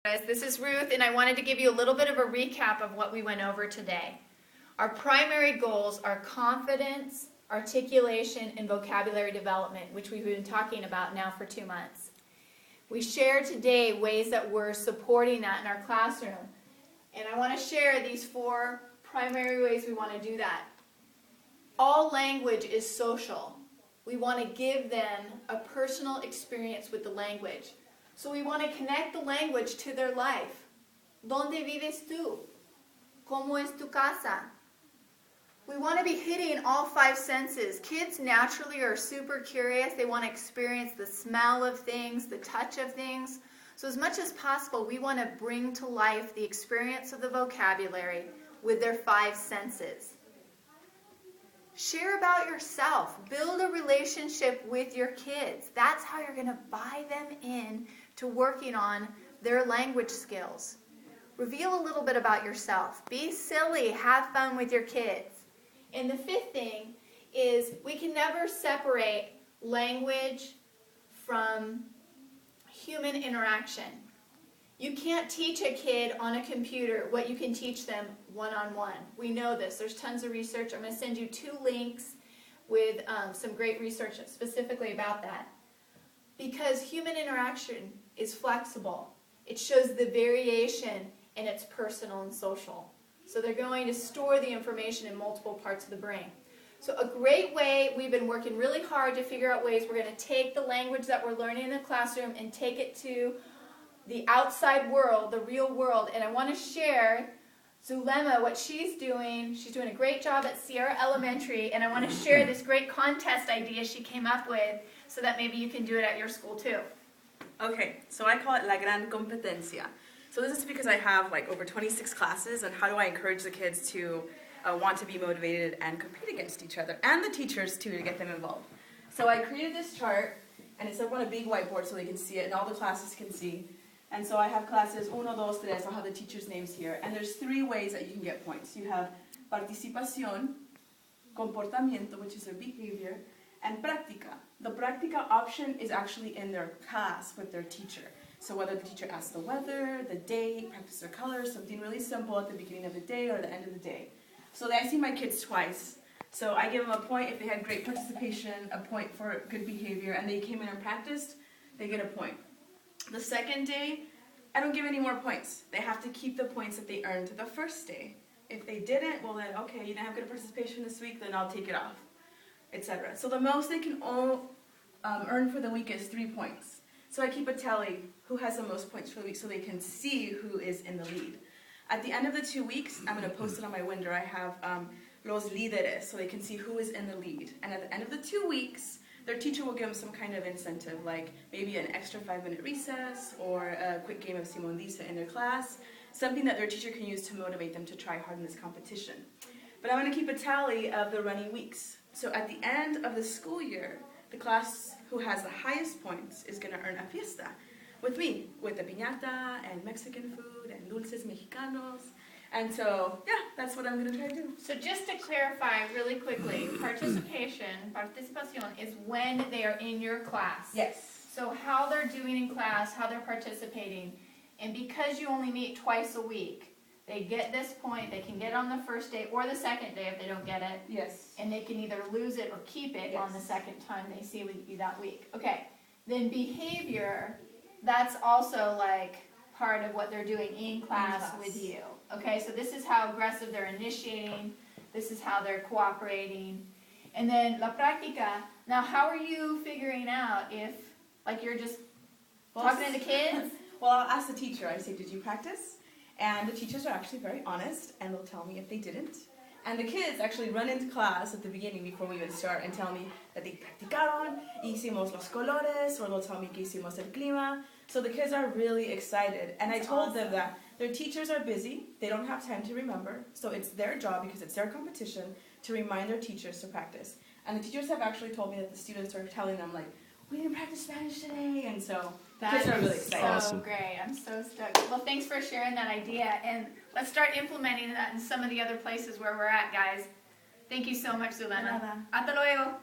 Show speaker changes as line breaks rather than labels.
Guys, this is Ruth, and I wanted to give you a little bit of a recap of what we went over today. Our primary goals are confidence, articulation, and vocabulary development, which we've been talking about now for 2 months. We shared today ways that we're supporting that in our classroom, and I want to share these 4 primary ways we want to do that. All language is social. We want to give them a personal experience with the language. So we want to connect the language to their life. ¿Dónde vives tú? ¿Cómo es tu casa? We want to be hitting all 5 senses. Kids naturally are super curious. They want to experience the smell of things, the touch of things. So as much as possible, we want to bring to life the experience of the vocabulary with their 5 senses. Share about yourself. Build a relationship with your kids. That's how you're going to buy them in to working on their language skills. Reveal a little bit about yourself. Be silly. Have fun with your kids. And the 5th thing is we can never separate language from human interaction. You can't teach a kid on a computer what you can teach them one-on-one. We know this. There's tons of research. I'm going to send you 2 links with some great research specifically about that. Because human interaction is flexible. It shows the variation, and it's personal and social. So they're going to store the information in multiple parts of the brain. So a great way, we've been working really hard to figure out ways we're going to take the language that we're learning in the classroom and take it to the outside world, the real world. And I want to share Zulema, what she's doing. She's doing a great job at Sierra Elementary, and I want to share this great contest idea she came up with so that maybe you can do it at your school too.
Okay, so I call it La Gran Competencia. So this is because I have like over 26 classes, and how do I encourage the kids to want to be motivated and compete against each other, and the teachers too, to get them involved. So I created this chart, and it's up on a big whiteboard so they can see it, and all the classes can see. And so I have classes 1, 2, 3, I'll have the teachers' names here. And there's 3 ways that you can get points. You have participación, comportamiento, which is their behavior, and práctica. The práctica option is actually in their class with their teacher. So whether the teacher asks the weather, the date, practice their colors, something really simple at the beginning of the day or the end of the day. So I see my kids twice. So I give them a point if they had great participation, a point for good behavior, and they came in and practiced, they get a point. The second day, I don't give any more points. They have to keep the points that they earned the first day. If they didn't, well then, okay, you didn't have good participation this week, then I'll take it off, etc. So the most they can earn for the week is 3 points. So I keep a tally who has the most points for the week so they can see who is in the lead. At the end of the 2 weeks, I'm going to post it on my window. I have los líderes, so they can see who is in the lead. And at the end of the 2 weeks, their teacher will give them some kind of incentive, like maybe an extra 5-minute recess or a quick game of Simón Dice in their class, something that their teacher can use to motivate them to try hard in this competition. But I'm going to keep a tally of the running weeks. So at the end of the school year, the class who has the highest points is going to earn a fiesta with me, with the piñata and Mexican food and dulces mexicanos. And so, yeah, that's what I'm going to try to do.
So just to clarify really quickly, participación is when they are in your class.
Yes.
So how they're doing in class, how they're participating. And because you only meet twice a week, they get this point. They can get it on the first day or the second day if they don't get it.
Yes.
And they can either lose it or keep it on the second time they see you that week. Okay. Then behavior, that's also like part of what they're doing in class with you. Okay, so this is how aggressive they're initiating. This is how they're cooperating. And then la práctica. Now, how are you figuring out if, like, you're just talking to the kids?
Well, I'll ask the teacher. I say, did you practice? And the teachers are actually very honest, and they'll tell me if they didn't. And the kids actually run into class at the beginning before we even start and tell me that they practicaron, hicimos los colores, or they'll tell me que hicimos el clima. So the kids are really excited. And I told them that their teachers are busy, they don't have time to remember, so it's their job, because it's their competition, to remind their teachers to practice. And the teachers have actually told me that the students are telling them, like, we didn't practice Spanish today, and so kids are really excited.
That's so great. I'm so stoked. Well, thanks for sharing that idea, and let's start implementing that in some of the other places where we're at, guys. Thank you so much, Zulema. Hasta luego.